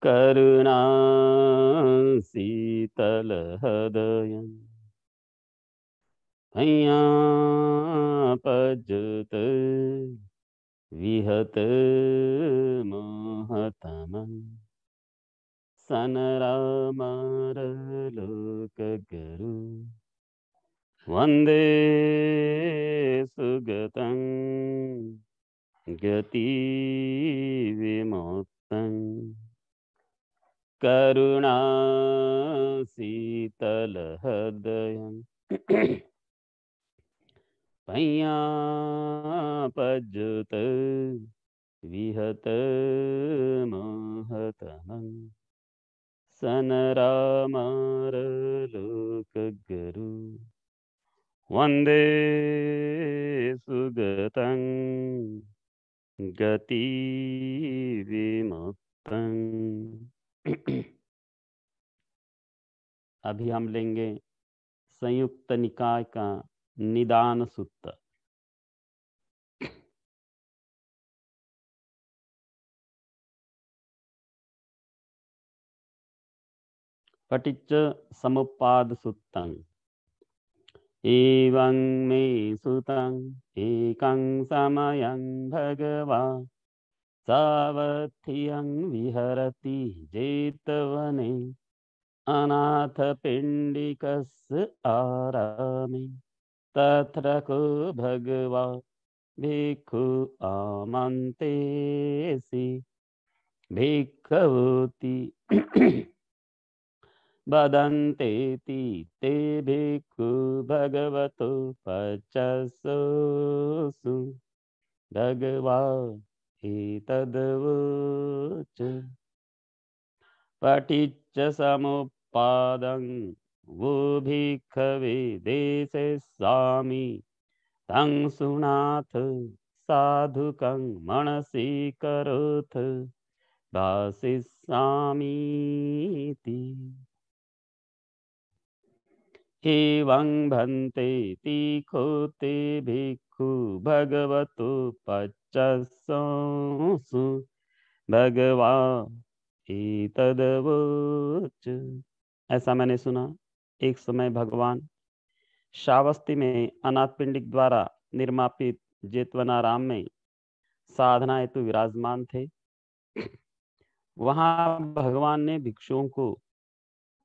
करुणा शीतल हृदय पजत विहत मोहतमं सनरामर लोक गुरु वंदे सुगतं गति विमुक्तं करुणा शीतल हृदयं पय्यापजुत विहत मोहतमं सनरामर लोक गुरु वंदे सुगतं गति विमुक्तं। अभी हम लेंगे संयुक्त निकाय का निदान सूत्र। पटिच्च समुप्पाद सूत्रं एवं मे सुतं एकं समयं भगवान् सावधियं विहरति जेतवने अनाथपिण्डिकस्य आरामे तत्र को भगवान् भिक्खु आमन्तेसि भिक्खवोति वदन्तेति ते भिक्खु भगवतो पचसोऽसु भगवान् एतद्वोच पठिच्च समुत्पादं वो भिक्खवे देशे स्वामी तं सुनाथ साधुकं मनसि करोथ भासिष्यामीति एवं भन्ते तीखोते भिक्खु भगवतो पचसोऽसु भगवान् एतद्वोच। ऐसा मैंने सुना, एक समय भगवान श्रावस्ती में अनाथ पिंडिक द्वारा निर्मापित जेतवनाराम में साधना हेतु विराजमान थे। वहां भगवान ने भिक्षुओं को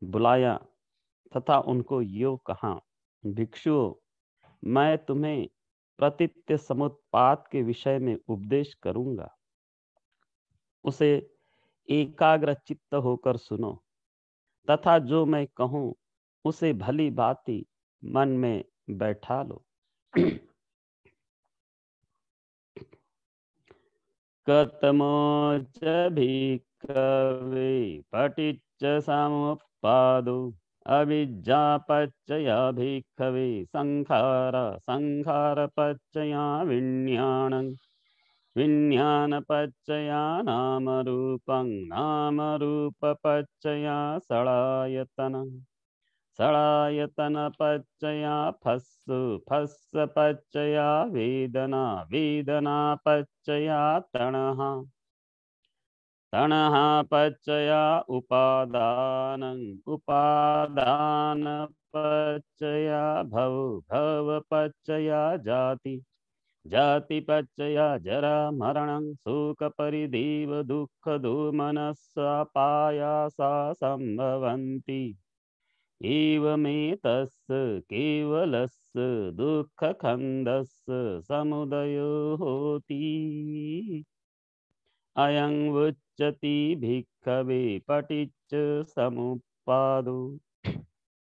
बुलाया तथा उनको यो कहा, भिक्षुओं, मैं तुम्हें प्रतित्य समुत्पाद के विषय में उपदेश करूंगा, उसे एकाग्र चित्त होकर सुनो तथा जो मैं कहूं उसे भली भांति मन में बैठा लो। कतमोच भिक्खवे पटिच्च समुत्पादो अविद्यापच्चया भिक्खवे संखारपच्चया विज्ञानं विज्ञानपच्चया नामरूपं नामरूपपच्चया षडायतनं षडायतनपच्चया फस्सपच्चया वेदना वेदनापच्चया तणः तणःपच्चया उपादानं उपादानपच्चया भवपच्चया जाति जातिपच्चया जरा मरणं शोकपरिदेव दुःखदोमनस्सापायासा सम्भवन्ति एवमेतस्य केवलस्य दुःखखण्डस्य समुदयो होति अयं उच्यते भिक्खवे पटिच्च समुत्पादो।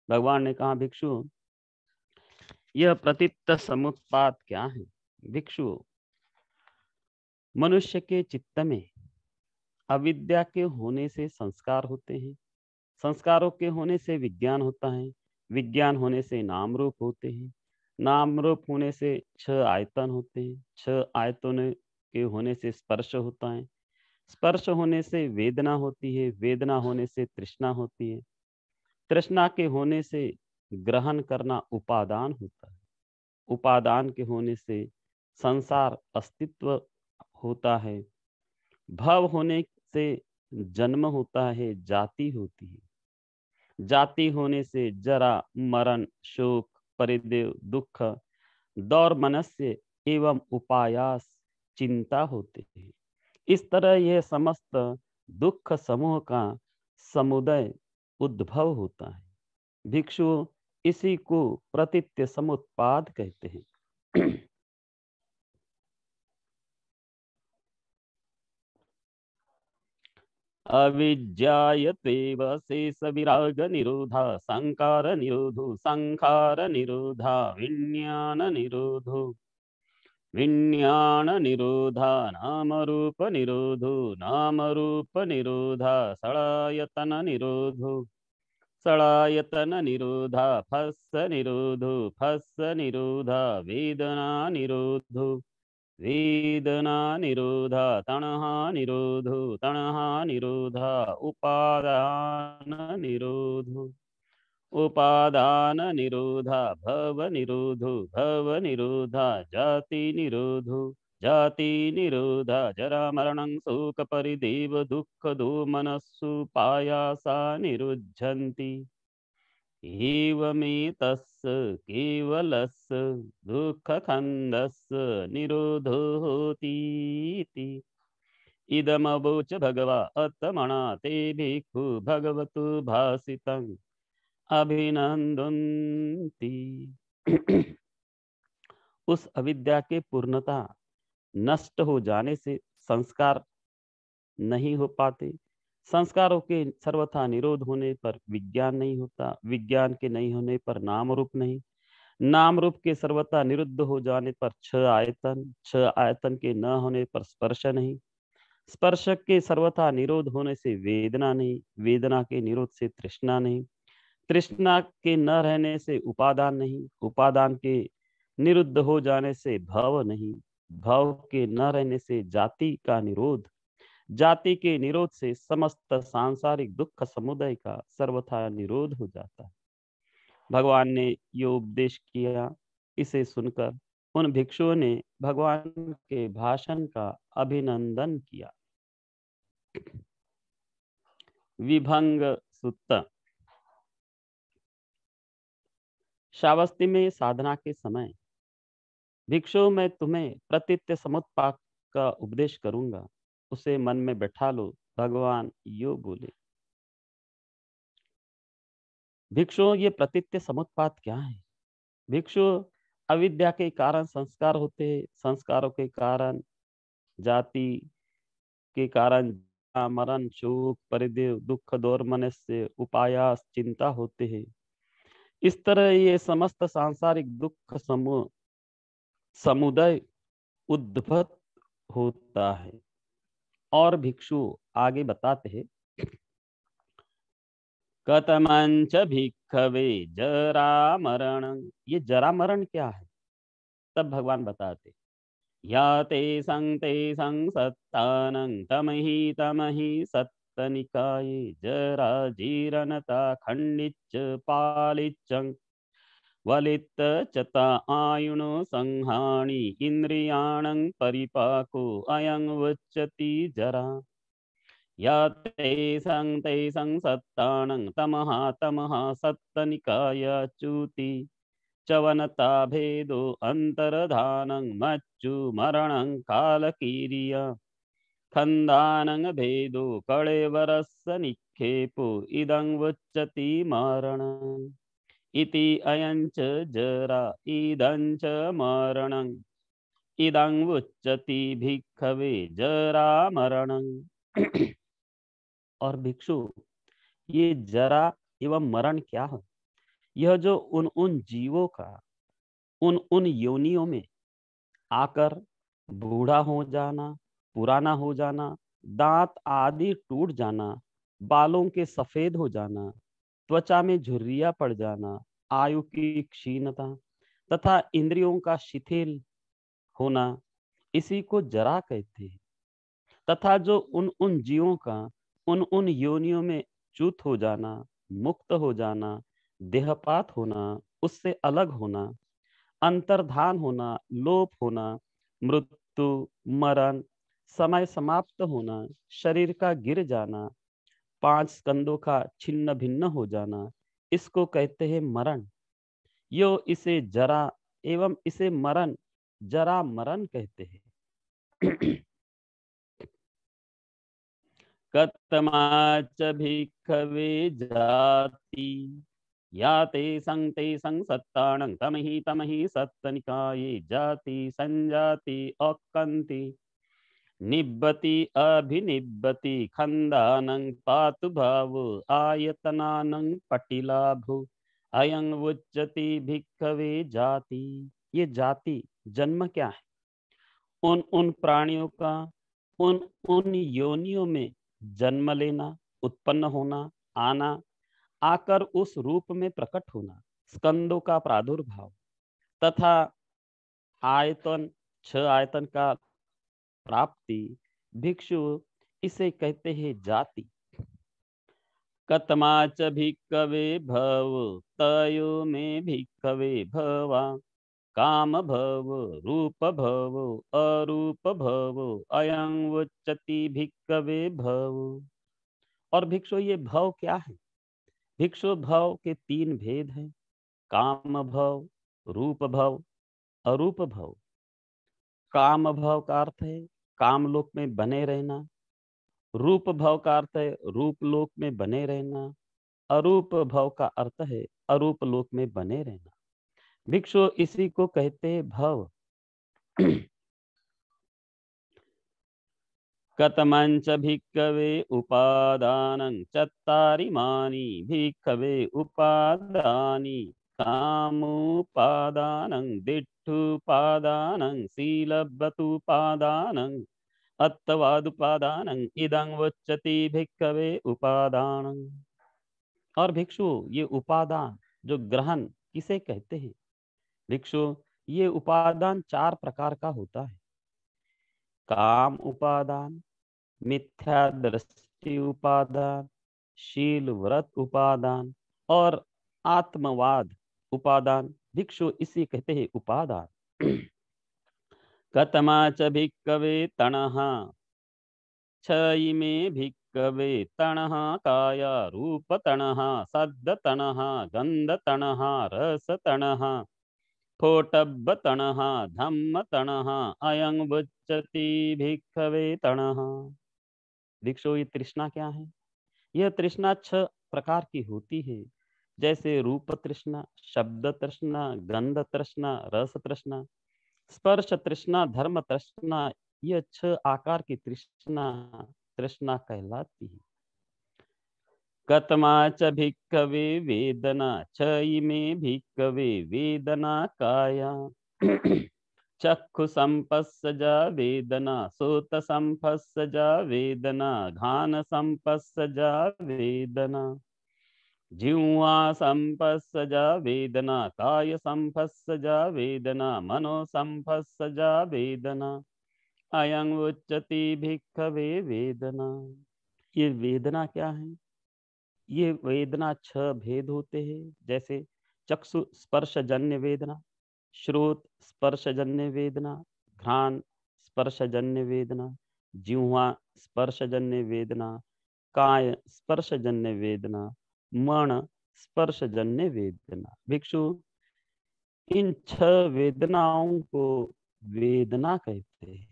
भगवान ने कहा, भिक्षु, यह प्रतित्त समुत्पाद क्या है? भिक्षु, मनुष्य के चित्त में अविद्या के होने से संस्कार होते हैं, संस्कारों के होने से विज्ञान होता है, विज्ञान होने से नाम रूप होते हैं, नाम रूप होने से 6 आयतन होते हैं, 6 आयतन के होने से स्पर्श होता है, स्पर्श होने से वेदना होती है, वेदना होने से तृष्णा होती है, तृष्णा के होने से ग्रहण करना उपादान होता है, उपादान के होने से संसार अस्तित्व होता है, भव होने से जन्म होता है, जाति होती है। जाति होने से जरा, मरण, शोक, परिदेव, दुख, दौर मनस्य एवं उपायास, चिंता होते हैं। इस तरह यह समस्त दुख समूह का समुदय उद्भव होता है। भिक्षु इसी को प्रतित्य समुत्पाद कहते हैं। अविज्ञायतेव शेष विराग निरोधा, संकार निरोधो, संखार निरोधा, विज्ञान निरोधो, विज्ञान निरोधा, नाम रूप निरोधो, नाम रूप निरोधा, सड़ायतन निरोधो, सड़ायतन निरोधा, फस्स निरोधो, फस्स निरोधा, वेदना निरोधो, वेदना निरोधा, तणहा निरोधो, तणहा निरोधा, उपादान निरोधो, उपादान निरोधा, भव निरोधो, भव निरोधा, जाति निरोधो, जाति निरोधा, जरा मरणं शोक परिदेव दुःख दोमनस्सु पायासा निरुध्यन्ति। एवमेतस्य केवलस्य दुःखखण्डस्य निरोधो होतीति। इदमवोच भगवा अत्मना ते भिक्खु भगवतो भासितं अभिनंदन्ति। उस अविद्या के पूर्णता नष्ट हो जाने से संस्कार नहीं हो पाते। संस्कारों के सर्वथा निरोध होने पर विज्ञान नहीं होता। विज्ञान के नहीं होने पर नाम रूप नहीं। नाम रूप के सर्वथा निरुद्ध हो जाने पर छह आयतन, छह आयतन के न होने पर स्पर्श नहीं। स्पर्श के सर्वथा निरोध होने से वेदना नहीं। वेदना के निरोध से तृष्णा नहीं। तृष्णा के न रहने से उपादान नहीं। उपादान के निरुद्ध हो जाने से भव नहीं। भव के न रहने से जाति का निरोध। जाति के निरोध से समस्त सांसारिक दुख समुदाय का सर्वथा निरोध हो जाता है। भगवान ने ये उपदेश किया। इसे सुनकर उन भिक्षुओं ने भगवान के भाषण का अभिनंदन किया। विभंग सुत्त। श्रावस्ती में साधना के समय भिक्षु, मैं तुम्हें प्रतित्य समुत्पाद का उपदेश करूंगा, उसे मन में बैठा लो। भगवान यो बोले। भिक्षु, ये प्रतित्य समुत्पाद क्या है? भिक्षु, अविद्या के कारण संस्कार होते हैं। संस्कारों के कारण जाति के कारण मरण, शोक, परिदेव, दुख, दौर मनस्य, उपायास, चिंता होते हैं। इस तरह ये समस्त सांसारिक दुख समुदय उद्भव होता है। और भिक्षु आगे बताते हैं, कतमंच भिक्खवे जरा मरण। ये जरा मरण क्या है? तब भगवान बताते, या ते सं सत्तानं तमहि सत्तनिकाये जरा जीर्णता खंडिच्च पालिच्चं वलित चता आयुनो संहानि इंद्रियाणं परिपाको अयं उच्यति जरा। या ते सं सत्तानं तमः सत्तनिकाय च्युति चवनता भेदो अंतरधानं मच्चु मरणं कालकीरिया खंदानं भेदो कळेवरस्य निक्षेपो इदं वुच्यति मरणम् इति अयं च जरा इदं च मरणम् इदं वुच्यति भिक्खवे जरा मरणम्। और भिक्षु, ये जरा एवं मरण क्या है? यह जो उन जीवों का उन योनियों में आकर बूढ़ा हो जाना, पुराना हो जाना, दांत आदि टूट जाना, बालों के सफेद हो जाना, त्वचा में झुर्रियां पड़ जाना, आयु की क्षीणता तथा इंद्रियों का शिथिल होना, इसी को जरा कहते हैं। तथा जो उन जीवों का उन योनियों में च्युत हो जाना, मुक्त हो जाना, देहपात होना, उससे अलग होना, अंतर्धान होना, लोप होना, मृत्यु, मरण, समय समाप्त होना, शरीर का गिर जाना, 5 स्कंदों का छिन्न भिन्न हो जाना, इसको कहते हैं मरण। यो इसे जरा एवं इसे मरण, जरा मरण कहते हैं। कतमाच भिक्खवे जाति, याते संते संसत्तानं तमहि सत्तनिकाये जाति संजाति औक्कन्ति निब्बति अभिनिब्बति खंदानं पातु भाव आयतनानं पटिलाभु अयं उच्यति भिक्खवे जाति। ये जाति जन्म क्या है? उन उन प्राणियों का उन उन योनियों में जन्म लेना, उत्पन्न होना, आना, आकर उस रूप में प्रकट होना, स्कंदों का प्रादुर्भाव तथा आयतन, 6 आयतन का प्राप्ति, भिक्षु, इसे कहते हैं जाति। कतमाच भिक्खवे भव, तयो में भिक्खवे भवा, काम भव, रूप भव, अरूप भव, अयं उच्यति भिक्खवे भव। और भिक्षु, ये भव क्या है? भिक्षु, भव के 3 भेद हैं, काम भव, रूप भव, अरूप भव। काम भव का अर्थ है काम लोक में बने रहना, रूप भव का अर्थ है रूप लोक में बने रहना, अरूप भव का अर्थ है अरूप लोक में बने रहना। भिक्षु, इसी को कहते हैं भव। कतमंच भिक्खवे उपादानं चत्तारिमानि भिक्खवे उपादानि, कामुपादानं दिट्ठुपादानं शीलब्धुपादानं अत्तवादुपादानं इदं उच्यते भिक्खवे उपादानं। और भिक्षु, ये उपादान जो ग्रहण किसे कहते हैं? भिक्षु, ये उपादान 4 प्रकार का होता है। काम उपादान, मिथ्या दृष्टि उपादान, शील व्रत उपादान और आत्मवाद उपादान। भिक्षु, इसी कहते हैं उपादान। कतमाच भिक्खवे तणः, छयि में भिक्खवे तणः काया रूप तणः सद्द तणः गंध तणः रस तणः फोटब्ब तणः धम्म तणः अयं उच्यते भिक्खवे तणः। भिक्षु, ये तृष्णा क्या है? यह तृष्णा 6 प्रकार की होती है, जैसे रूप तृष्णा, शब्द तृष्णा, गंध तृष्णा, रस तृष्णा, स्पर्श तृष्णा, धर्म तृष्णा। यह 6 आकार की तृष्णा तृष्णा कहलाती है। कतमाच भिक्खवे वेदना, छयि में भिक्खवे वेदना काया, चक्षु संपस्सजा वेदना, सोत संपस्सजा वेदना, घान संपस्सजा वेदना, जिह्वा संपस्सजा वेदना, काय संपस्सजा वेदना, मनो संपस्सजा वेदना, अयं उच्यते भिक्खवे वेदना। ये वेदना क्या है? ये वेदना 6 भेद होते हैं, जैसे चक्षु स्पर्शजन्य वेदना, श्रोत स्पर्शजन्य वेदना, घ्राण स्पर्शजन्य वेदना, जिह्वा स्पर्शजन्य वेदना, काय स्पर्शजन्य वेदना, मन स्पर्शजन्य वेदना। भिक्षु, इन 6 वेदनाओं को वेदना कहते हैं।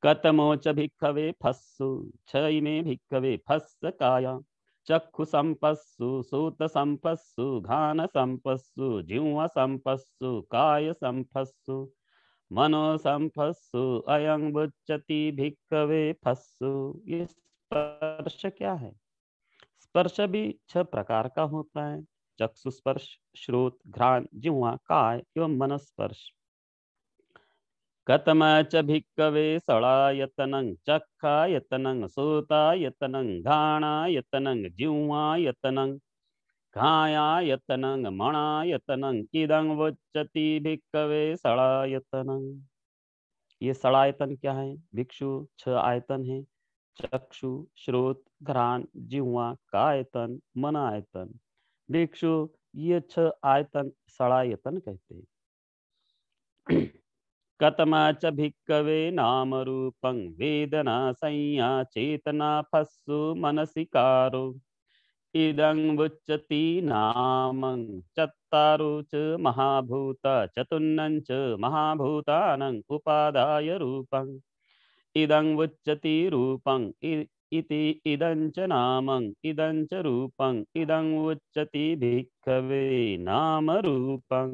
कतमोच भिक्खवे फस्सु, छयि में भिक्खवे फस्स काया, चक्षु संपस्सु, सोत संपस्सु, घान संपस्सु, जिह्वा संपस्सु, काय संपस्सु, मनो संपस्सु, अयं उच्यते भिक्खवे फस्सु। ये स्पर्श क्या है? स्पर्श भी 6 प्रकार का होता है, चक्षु स्पर्श, श्रोत, घ्राण, जिह्वा, काय एवं मन स्पर्श। कतमच भिक्खवे षडायतनं चक्षायतनं सोतायतनं घ्राणायतनं जिह्वायतनं कायायतनं मनायतनं इदं उच्यते भिक्खवे षडायतनं। ये षडायतन क्या है? भिक्षु, 6 आयतन है, चक्षु, श्रोत, घ्राण, जिह्वा, कायतन, मन आयतन। भिक्षु, ये 6 आयतन षडायतन कहते हैं। कतमा च भिक्कवे नाम रूपं वेदना संज्ञा चेतना फस्सु मनसिकारो इदं वुच्यति नामं चत्तारो च महाभूत चतुर्णं च महाभूतानं उपादाय रूपं इदं वुच्यति रूपं इति इदं च नामं इदं च रूपं इदं वुच्यति भिक्खवे नाम रूपं।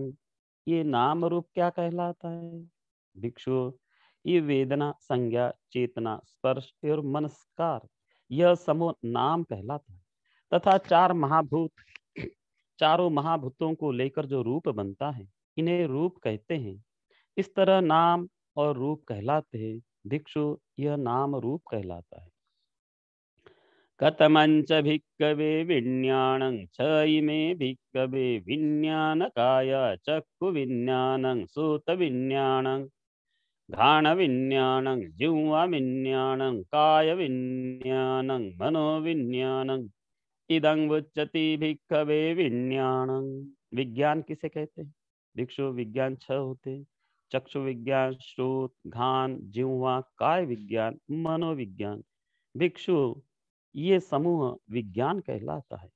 ये नाम रूप क्या कहलाता है भिक्षु? ये वेदना संज्ञा चेतना स्पर्श और मनस्कार यह समूह नाम कहलाता है। तथा चार महाभूत, चारों महाभूतों को लेकर जो रूप बनता है इन्हें रूप कहते हैं। इस तरह नाम और रूप कहलाते हैं भिक्षु। यह नाम रूप कहलाता है। कथमंच भिक्कवे विज्ञानं च इमे भिक्कवे विज्ञानकाय चक्षु विज्ञानं सूत विज्ञानं घ्राण विज्ञानं जिह्वा विज्ञानं काय विज्ञानं मनोविज्ञानं इदं उच्यते भिक्खवे विज्ञानं। विज्ञान किसे कहते हैं भिक्षु? विज्ञान छह होते हैं। चक्षु विज्ञान, श्रोत, घ्राण, जिह्वा, काय विज्ञान, मनोविज्ञान। भिक्षु ये समूह विज्ञान कहलाता है।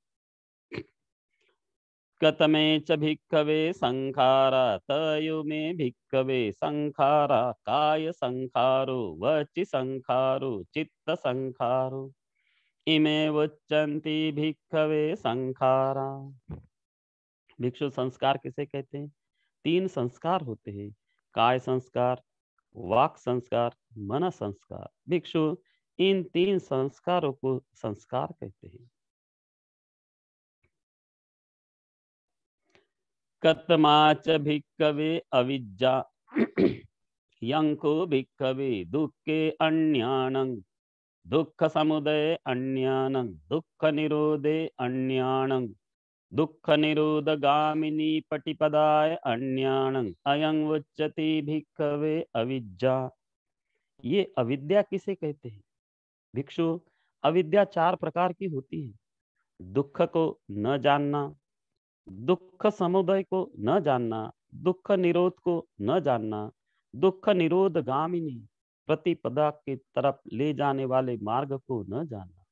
कतमे च भिक्खवे संखारा तयो में भिक्खवे संखारा काय संखारो वचि संखारो चित्त संखारो इमे वच्चन्ति भिक्खवे संखारा। भिक्षु संस्कार किसे कहते हैं? तीन संस्कार होते हैं, काय संस्कार, वाक संस्कार, मन संस्कार। भिक्षु इन तीन संस्कारों को संस्कार कहते हैं। कतमा च भिक्खवे अविद्या यंको भिक्खवे दुःखे अन्यानं दुःख समुदय अन्यानं दुःख निरोधे अन्यानं दुःख निरोधगामिनी पटिपदाय अन्यानं अयं उच्यते भिक्खवे अविद्या। ये अविद्या किसे कहते हैं भिक्षु? अविद्या चार प्रकार की होती है। दुख को न जानना, दुःख समुदय को न जानना, दुःख निरोध को न जानना, दुःख निरोध गामिनी प्रतिपदा की तरफ ले जाने वाले मार्ग को न जानना।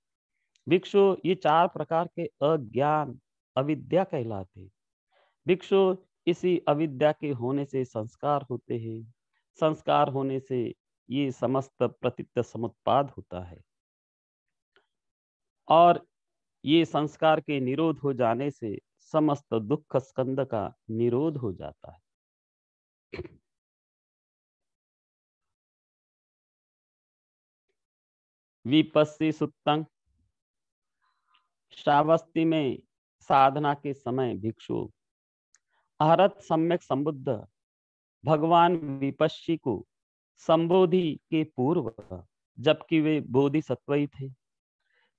भिक्षु ये चार प्रकार के अज्ञान अविद्या कहलाते। भिक्षु इसी अविद्या के होने से संस्कार होते हैं। संस्कार होने से ये समस्त प्रतित्व समुत्पाद होता है और ये संस्कार के निरोध हो जाने से समस्त दुख स्कंद का निरोध हो जाता है। विपस्सी सुत्तंग श्रावस्ती में साधना के समय भिक्षु अहरत सम्यक संबुद्ध भगवान विपस्सी को संबोधि के पूर्व, जबकि वे बोधिसत्व ही थे,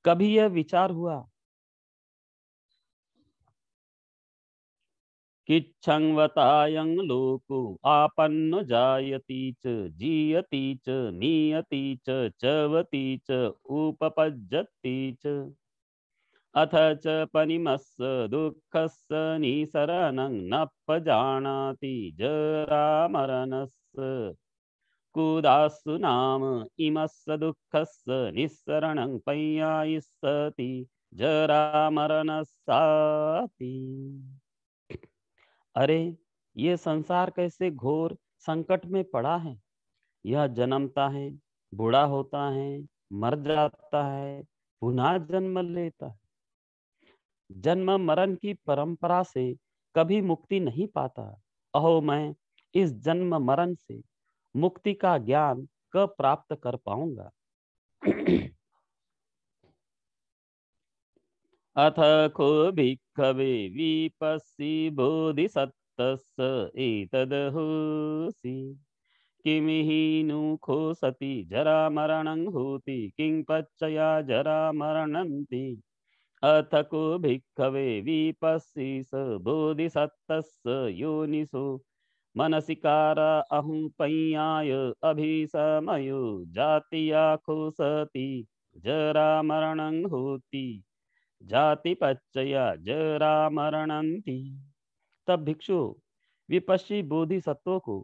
कभी यह विचार हुआ किच्छंवतायं लोको आपन्नो जायति च जीयति च नीयति च चवति च उपपज्जति च अथ च पनिमस्य दुःखस्य निसरणं न पजानाति जरामरणस्य कुदासु नाम इमस्य दुःखस्य निस्सरणं पय्यायिष्यति जरामरणस्याति। अरे ये संसार कैसे घोर संकट में पड़ा है। यह जन्मता है, बूढ़ा होता है, मर जाता है, पुनः जन्म लेता है। जन्म मरण की परंपरा से कभी मुक्ति नहीं पाता। अहो मैं इस जन्म मरण से मुक्ति का ज्ञान कब प्राप्त कर पाऊंगा। अथ को भिक्खवे विपस्सी बोधिसत्तस्य एतदहोसि किमिहीनु खो सति जरा मरणं होति किं पच्चया जरा मरणन्ति। अथ को भिक्खवे विपस्सी स बोधिसत्तस्य योनिषो मनसिकारा अहं पय्याय अभिसमयो जातिया खो सति जरा मरणं होति जाति पच्चया जरा मरणन्ति। तब भिक्षु विपस्सी बोधिसत्वों को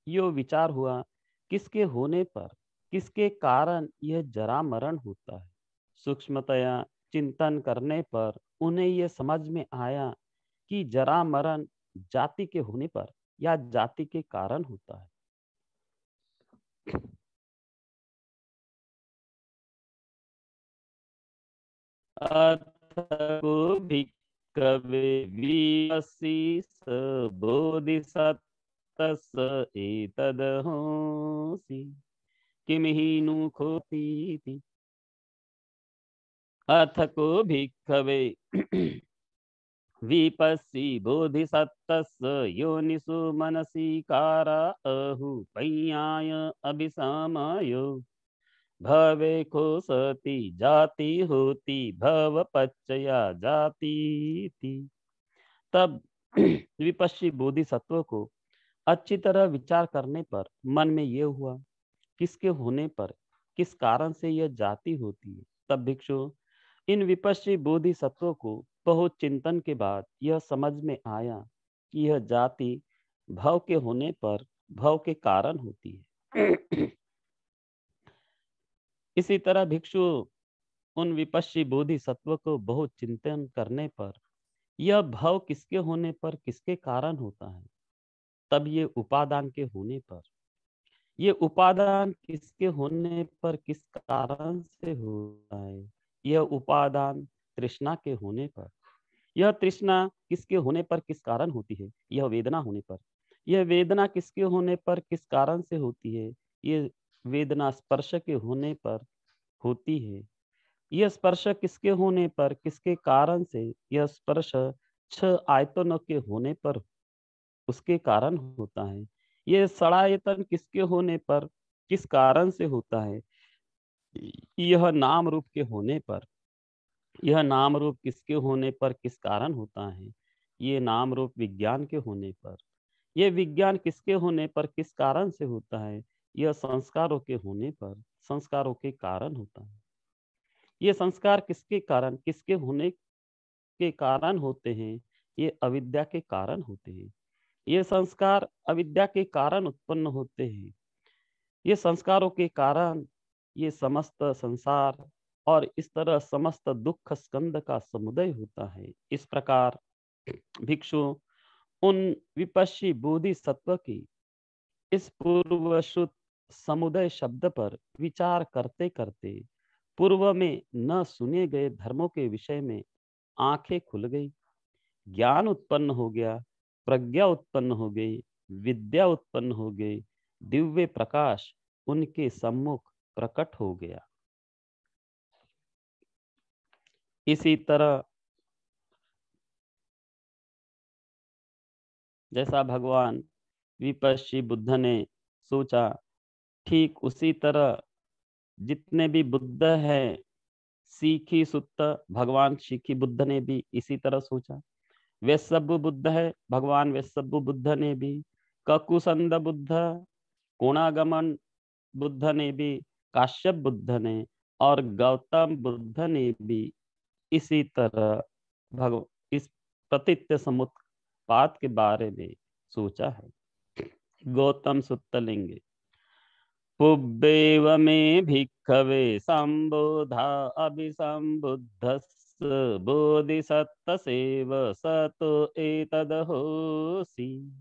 यो विचार हुआ, किसके होने पर, किसके कारण यह जरा मरण होता है। सूक्ष्मतया चिंतन करने पर उन्हें यह समझ में आया कि जरा मरण जाति के होने पर या जाति के कारण होता है। अथ को भिक्खवे विपस्सिस बोधिसत्तस एतदहोसि किम हि नु खोतीति। अथ को भिक्खवे विपस्सी बोधिसत्तस्य योनिषु मनसि कारा अहु पय्याय अभिसमयो भवे को सती जाति होती भव पच्चया जाति थी। तब विपस्सी बोधिसत्व को अच्छी तरह विचार करने पर मन में यह हुआ, किसके होने पर, किस कारण से यह जाति होती है। तब भिक्षु इन विपस्सी बोधिसत्वों को बहुत चिंतन के बाद यह समझ में आया कि यह जाति भव के होने पर भव के कारण होती है। इसी तरह भिक्षु उन विपस्सी बोधिसत्व को बहुत चिंतन करने पर यह भव किसके होने पर किसके कारण होता है। तब ये उपादान के होने पर, ये उपादान किसके होने पर किस कारण से होता है। यह उपादान तृष्णा के होने पर, यह तृष्णा किसके होने पर किस कारण होती है। यह वेदना होने पर, यह वेदना किसके होने पर किस कारण से होती है। यह वेदना स्पर्श के होने पर होती है। यह स्पर्श किसके होने पर किसके कारण से, यह स्पर्श 6 आयतनों के होने पर उसके कारण होता है। यह सड़ायतन किसके होने पर किस कारण से होता है। यह नाम रूप के होने पर, यह नाम रूप किसके होने पर किस कारण होता है। ये नाम रूप विज्ञान के होने पर, यह विज्ञान किसके होने पर किस कारण से होता है। यह संस्कारों के होने पर संस्कारों के कारण होता है। ये संस्कार किसके कारण किसके होने के कारण होते हैं। ये अविद्या के कारण होते हैं। ये संस्कार अविद्या के कारण उत्पन्न होते हैं। ये संस्कारों के कारण ये समस्त संसार और इस तरह समस्त दुख स्कंद का समुदय होता है। इस प्रकार भिक्षु उन विपश्ची बोधि सत्व की इस पूर्वश्रुत समुदय शब्द पर विचार करते करते पूर्व में न सुने गए धर्मों के विषय में आंखें खुल गई, ज्ञान उत्पन्न हो गया, प्रज्ञा उत्पन्न हो गई, विद्या उत्पन्न हो गई, दिव्य प्रकाश उनके सम्मुख प्रकट हो गया। इसी तरह जैसा भगवान विपश्ची बुद्ध ने सोचा, ठीक उसी तरह जितने भी बुद्ध हैं, सीखी सुत्त भगवान सीखी बुद्ध ने भी इसी तरह सोचा। वेशब्बु बुद्ध है, भगवान वेशब्बु बुद्ध ने भी, ककुसंद बुद्ध, कोणागमन बुद्ध ने भी, काश्यप बुद्ध ने और गौतम बुद्ध ने भी इसी तरह इस प्रतित्य समुत्पाद के बारे में सोचा है। गौतम सुत्तलिंगे पुब्बेव मे भिक्खवे संबोधा अभिसंबुद्धस् बोधिसत्तसेव सतो एतदहोसि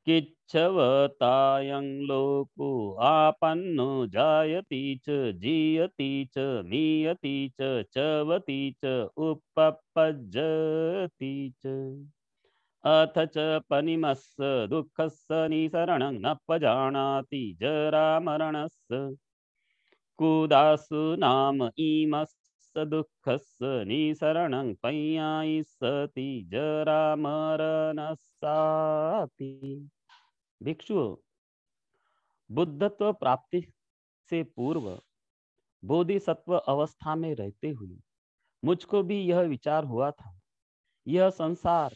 किच्छवतायं लोको आपन्नो जायति च जीयति च मीयति च चवति च उपपज्जति च अथ च पनिमस्य दुःखस्य निसरणं न पजानाति जरामरणस्य कुदासु नाम इमस्य दुःखस्य निसरणं पय्यायिष्यति जरामरणस्याति। भिक्षु, बुद्धत्व प्राप्ति से पूर्व बोधिसत्व अवस्था में रहते हुए मुझको भी यह विचार हुआ था, यह संसार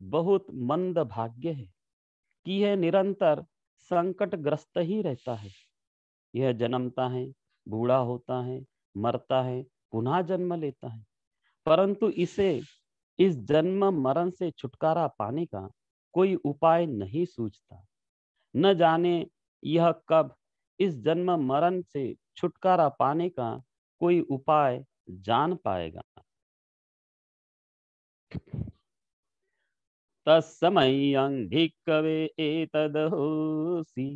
बहुत मंद भाग्य है कि यह निरंतर संकटग्रस्त ही रहता है। यह जन्मता है, बूढ़ा होता है, मरता है, पुनः जन्म लेता है, परंतु इसे इस जन्म मरण से छुटकारा पाने का कोई उपाय नहीं सूझता। न जाने यह कब इस जन्म मरण से छुटकारा पाने का कोई उपाय जान पाएगा। तस्मय्यं भिक्खवे एतदहोसि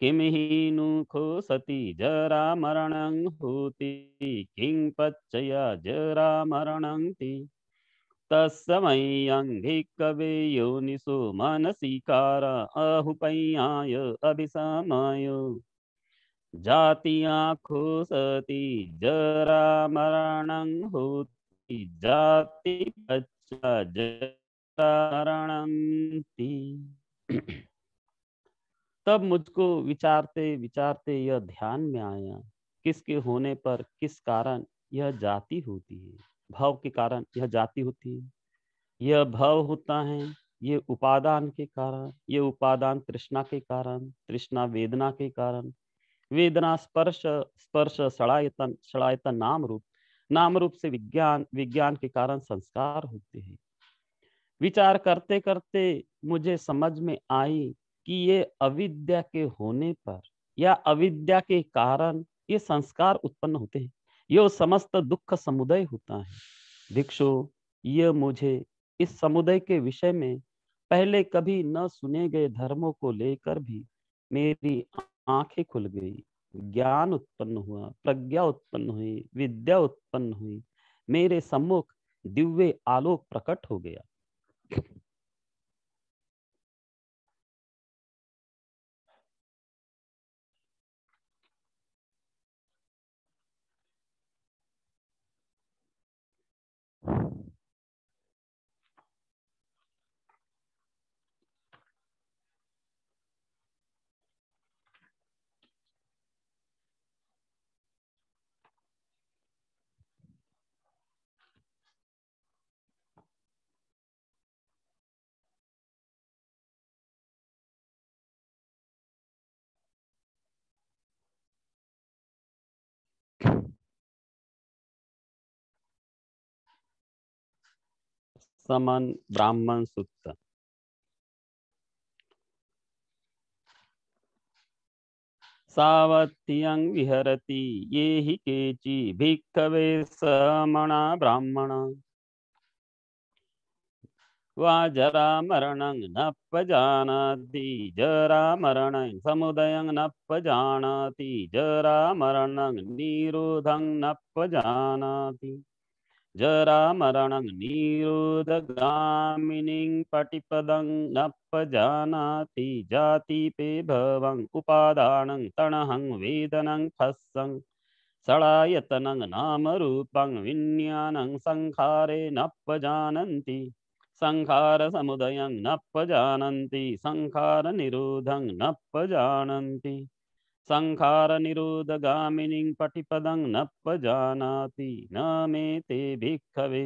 किं हि नु सति जरा मरणं होति किं पच्चया जरा मरणं ति तस्मय्यं भिक्खवे योनिषो मनसिकार अहुपय्याय अभिसमय जाति सति जरा मरणं होति जाति पच्चा जरा मरणं ति। तब मुझको विचारते विचारते यह ध्यान में आया, किसके होने पर किस कारण यह जाति होती है। भव के कारण यह जाति होती है। यह भव होता है ये उपादान के कारण, ये उपादान तृष्णा के कारण, तृष्णा वेदना के कारण, वेदना स्पर्श, स्पर्श षडायतन, षडायतन नाम रूप, नाम रूप से विज्ञान, विज्ञान के कारण संस्कार होते हैं। विचार करते करते मुझे समझ में आई कि ये अविद्या के होने पर या अविद्या के कारण ये संस्कार उत्पन्न होते हैं। ये समस्त दुख समुदय होता है। भिक्षु, ये मुझे इस समुदय के विषय में पहले कभी न सुने गए धर्मों को लेकर भी मेरी आंखें खुल गई, ज्ञान उत्पन्न हुआ, प्रज्ञा उत्पन्न हुई, विद्या उत्पन्न हुई, मेरे सम्मुख दिव्य आलोक प्रकट हो गया। समन ब्राह्मण सूत्र। सावत्यं विहरति ये हि केचि भिक्खवे समणा ब्राह्मण वा जरा मरणं नपजानाति जरा मरणं समुदयं नपजानाति जरा मरणं निरोधं नपजानाति जरा मरणं निरोधगामिनीं पटिपदं नपजानाति जातिपे भवं उपादानं तणहं वेदनं फस्सं षडायतनं नामरूपं विज्ञानं संखारे नपजानन्ति संखार समुदयं नपजानन्ति संखार निरोधं नपजानन्ति संखार निरोधगामिनीं पटिपदं नपजानाति न मे ते भिक्खवे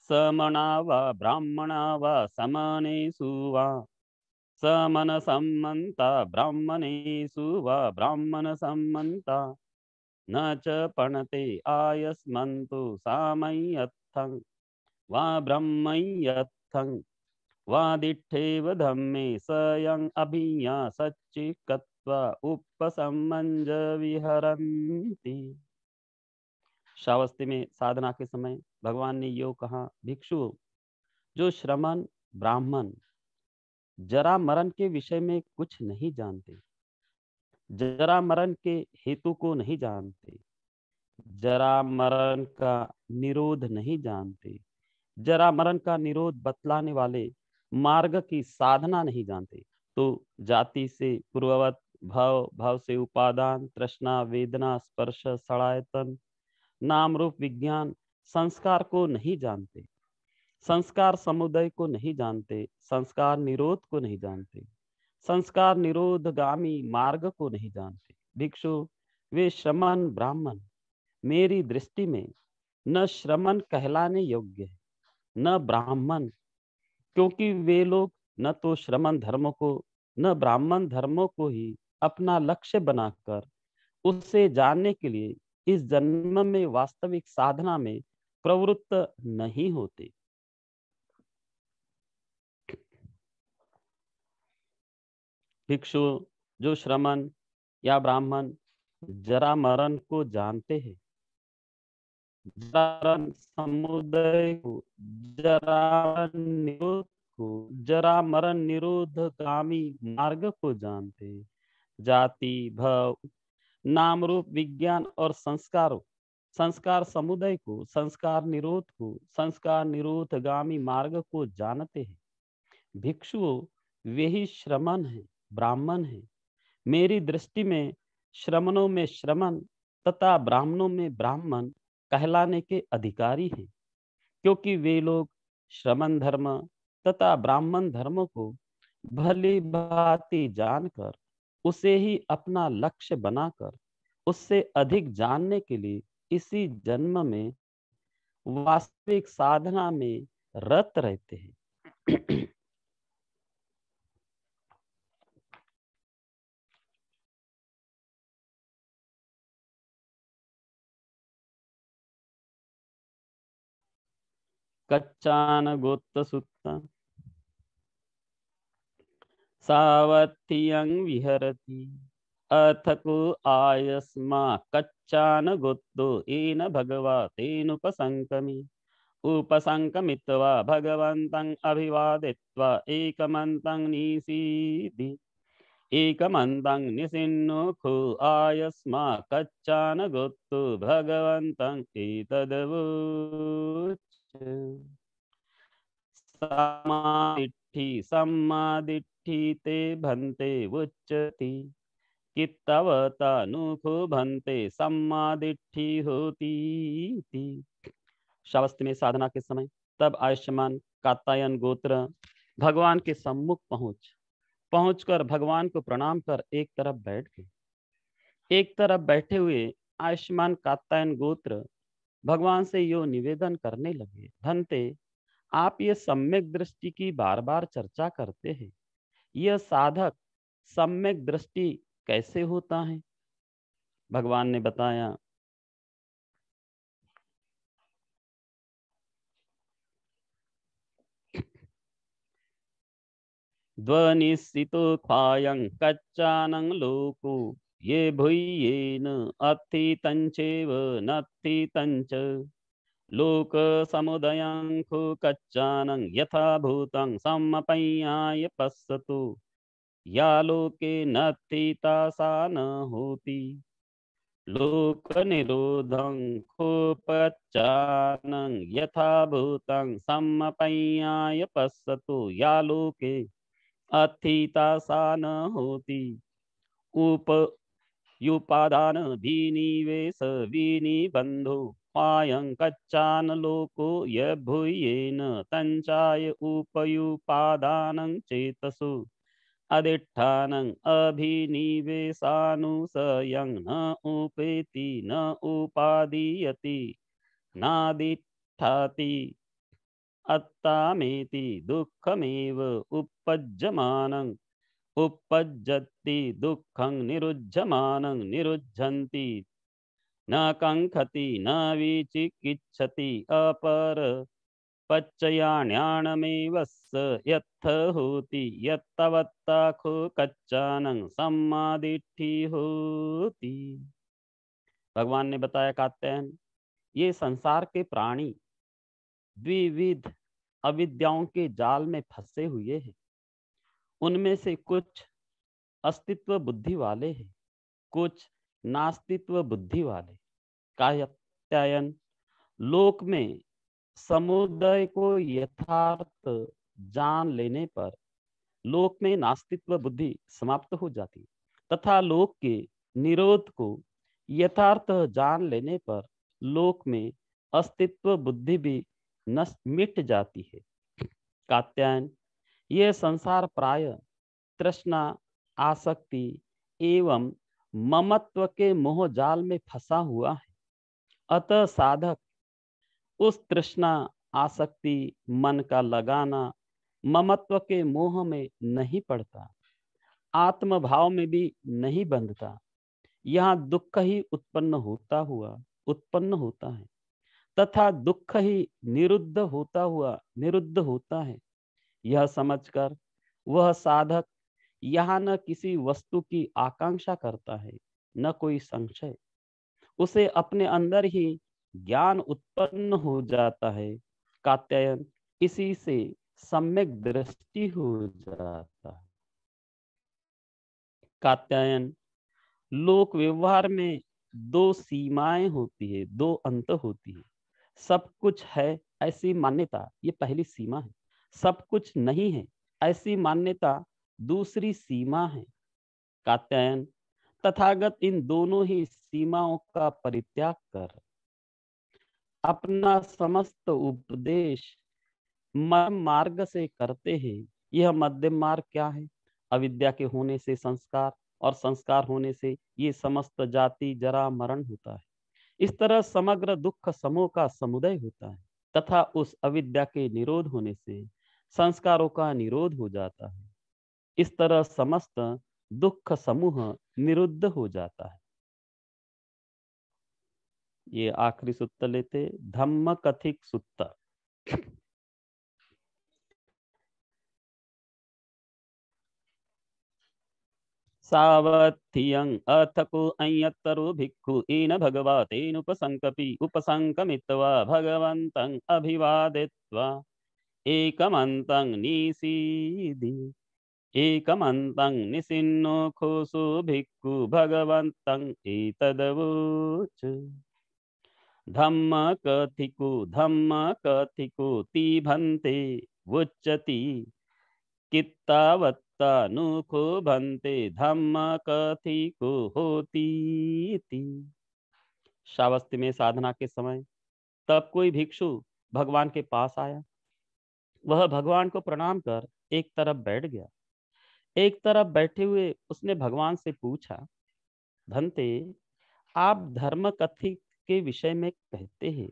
समना वा ब्राह्मणा वा समनेषु वा समन सम्मन्ता ब्राह्मणेषु वा ब्राह्मण सम्मन्ता न च पणते आयस्मन्तु सामय्यत्थं वा ब्रह्मय्यत्थं वा दिट्ठेव धम्मे स्वयं अभिज्ञा सच्चिकत्वा उपसम्मंज विहरन्ति। श्रावस्ती में साधना के समय भगवान ने यो कहा, भिक्षु, जो श्रमण ब्राह्मण जरा मरण के विषय में कुछ नहीं जानते, जरा मरण के हेतु को नहीं जानते, जरा मरण का निरोध नहीं जानते, जरा मरण का निरोध बतलाने वाले मार्ग की साधना नहीं जानते, तो जाति से पूर्ववत भाव, भाव से उपादान, तृष्णा, वेदना, स्पर्श, षडायतन, नाम रूप विज्ञान, संस्कार को नहीं जानते, संस्कार समुदय को नहीं जानते, संस्कार निरोध को नहीं जानते, संस्कार निरोधगामी मार्ग को नहीं जानते। भिक्षु, वे श्रमण ब्राह्मण मेरी दृष्टि में न श्रमण कहलाने योग्य है न ब्राह्मण, क्योंकि वे लोग न तो श्रमण धर्म को न ब्राह्मण धर्मों को ही अपना लक्ष्य बनाकर उससे जानने के लिए इस जन्म में वास्तविक साधना में प्रवृत्त नहीं होते। भिक्षु जो श्रमण या ब्राह्मण जरा मरण को जानते हैं, जरा समुदय को, जरा निरोध को, जरा मरण निरोध गामी मार्ग को जानते हैं। जाति भव नाम रूप विज्ञान और संस्कारों, संस्कार समुदय को, संस्कार निरोध को, संस्कार निरोध गामी मार्ग को जानते हैं। भिक्षुओं वे ही श्रमण है, ब्राह्मण है। मेरी दृष्टि में श्रमणों में श्रमण तथा ब्राह्मणों में ब्राह्मण कहलाने के अधिकारी हैं, क्योंकि वे लोग श्रमण धर्म तथा ब्राह्मण धर्म को भली भांति जानकर उसे ही अपना लक्ष्य बनाकर उससे अधिक जानने के लिए इसी जन्म में वास्तविक साधना में रत रहते हैं। कच्चान गोत्त सुत्ता सावत्थियं विहरति अथको आयस्मा कच्चान गोत्तो येन भगवा तेनुपसंकमि उपसंकमित्वा भगवन्तं अभिवादित्वा एकमन्तं निसीदि एकमन्तं निसिन्नुखो आयस्मा कच्चान गोत्तो भगवन्तं एतदवोच। सम्मादिट्ठी ते भन्ते उच्यति कित्तवतानुखो भन्ते सम्मादिट्ठी होती। श्रावस्ती में साधना के समय तब आयुष्मान कात्यायन गोत्र भगवान के सम्मुख पहुंचकर भगवान को प्रणाम कर एक तरफ बैठ गए। एक तरफ बैठे हुए आयुष्मान कात्यायन गोत्र भगवान से यो निवेदन करने लगे, भंते आप ये सम्यक दृष्टि की बार बार चर्चा करते हैं, यह साधक सम्यक दृष्टि कैसे होता है? भगवान ने बताया, ध्वनिस्थितो खायं कच्चानं लोको ये भूयेन अत्थितञ्चेव नत्थितञ्च लोक समुदयं खु कच्चानं यथा भूतं सम्मपय्याय पश्यतु या लोके नत्थिता सा न होति लोक निरोधं खोपच्चानं यथा भूतं सम्मपय्याय पश्यतु या लोके अत्थिता सा न होति उप युपादान विनिवेश विनिबंधो पायं कच्चान लोको यभूयेन तंचाय उपयुपादानं चेतसु अधिष्ठानं अभिनिवेशानुसयं न उपेति न उपादीयति नादिष्ठति अत्तामेति दुःखमेव उपपज्यमानं उपपज्यति दुःखं निरुज्यमानं निरुज्यन्ति न कंखति न विचिकित्सति अपर पच्चयाण्याणमेव यत्थ होति यत्तवत्ताखो कच्चानं सम्मादिट्ठी होति। भगवान ने बताया, कात्यायन ये संसार के प्राणी द्विविध अविद्याओं के जाल में फंसे हुए हैं। उनमें से कुछ अस्तित्व बुद्धि वाले हैं, कुछ नास्तित्व बुद्धि वाले। कात्यायन लोक में समुदाय को यथार्थ जान लेने पर लोक में नास्तित्व बुद्धि समाप्त हो जाती तथा लोक के निरोध को यथार्थ जान लेने पर लोक में अस्तित्व बुद्धि भी मिट जाती है। कात्यायन यह संसार प्राय तृष्णा आसक्ति एवं ममत्व के मोह जाल में फंसा हुआ है। अतः साधक उस तृष्णा आसक्ति मन का लगाना ममत्व के मोह में नहीं पड़ता, आत्म भाव में भी नहीं बंधता। यहाँ दुख ही उत्पन्न होता है तथा दुख ही निरुद्ध होता है। यह समझकर वह साधक यहाँ न किसी वस्तु की आकांक्षा करता है, न कोई संशय। उसे अपने अंदर ही ज्ञान उत्पन्न हो जाता है। कात्यायन, इसी से सम्यक दृष्टि हो जाता है। कात्यायन, लोक व्यवहार में दो सीमाएं होती है, दो अंत होती है। सब कुछ है ऐसी मान्यता, ये पहली सीमा है। सब कुछ नहीं है ऐसी मान्यता दूसरी सीमा है। कात्यायन, तथागत इन दोनों ही सीमाओं का परित्याग कर अपना समस्त उपदेश मर्म मार्ग से करते हैं। यह मध्यम मार्ग क्या है? अविद्या के होने से संस्कार, और संस्कार होने से ये समस्त जाति जरा मरण होता है। इस तरह समग्र दुख समूह का समुदय होता है, तथा उस अविद्या के निरोध होने से संस्कारों का निरोध हो जाता है। इस तरह समस्त दुख समूह निरुद्ध हो जाता है। ये आखिरी सूत्र लेते, धम्म कथिक सूत्र। सावथियं अथको अय्यतरो भिक्खु येन भगवा तेनुपसंकपि उपसंकमित्वा भगवन्तं अभिवादित्वा एकमन्तं निसीदि एकमन्तं निसिन्नो खोसो भिक्खु भगवन्तं एतदवोच। धम्म कथिको तिभन्ते वुच्यति कित्तावत्तानुखो भन्ते धम्म कथिको होतीति। श्रावस्ती में साधना के समय तब कोई भिक्षु भगवान के पास आया। वह भगवान को प्रणाम कर एक तरफ बैठ गया। एक तरफ बैठे हुए उसने भगवान से पूछा, भंते, आप धर्म कथिक के विषय में कहते हैं,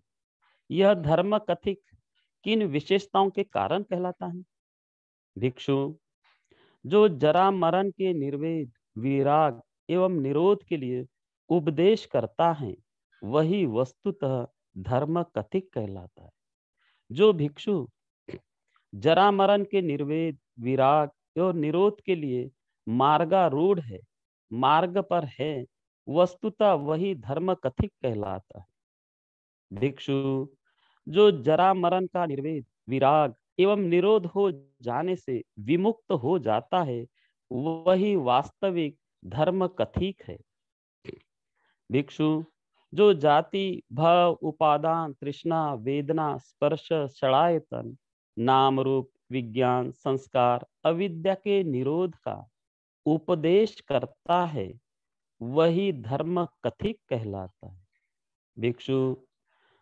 यह धर्म कथिक किन विशेषताओं के कारण कहलाता है? भिक्षु, जो जरा मरण के निर्वेद, विराग एवं निरोध के लिए उपदेश करता है, वही वस्तुतः धर्म कथिक कहलाता है। जो भिक्षु जरा मरण के निर्वेद, विराग एवं निरोध के लिए मार्गारूढ़ है, मार्ग पर है, वस्तुतः वही धर्म कथिक कहलाता है। भिक्षु, जो जरा मरण का निर्वेद, विराग एवं निरोध हो जाने से विमुक्त हो जाता है, वही वास्तविक धर्म कथिक है। भिक्षु, जो जाति, भव, उपादान, तृष्णा, वेदना, स्पर्श, षडायतन, नाम रूप, विज्ञान, संस्कार, अविद्या के निरोध का उपदेश करता है, वही धर्म कथिक कहलाता है। भिक्षु,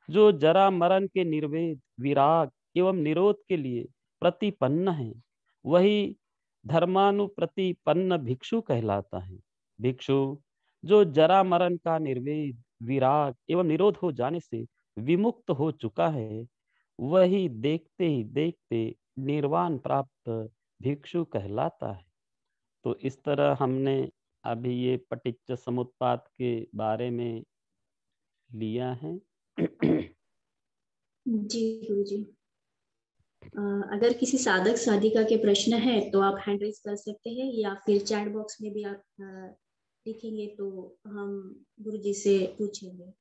जो जरा मरण के निर्वेद, विराग एवं निरोध के लिए प्रतिपन्न है, वही धर्मानुप्रतिपन्न भिक्षु कहलाता है। भिक्षु, जो जरा मरण का निर्वेद, विराग एवं निरोध हो जाने से विमुक्त हो चुका है, वही देखते ही देखते निर्वाण प्राप्त भिक्षु कहलाता है। तो इस तरह हमने अभी ये पटिच्च समुत्पाद के बारे में लिया है। जी गुरुजी, अगर किसी साधक साधिका के प्रश्न है तो आप हैंड रेज कर सकते हैं, या फिर चैट बॉक्स में भी आप लिखेंगे तो हम गुरुजी से पूछेंगे।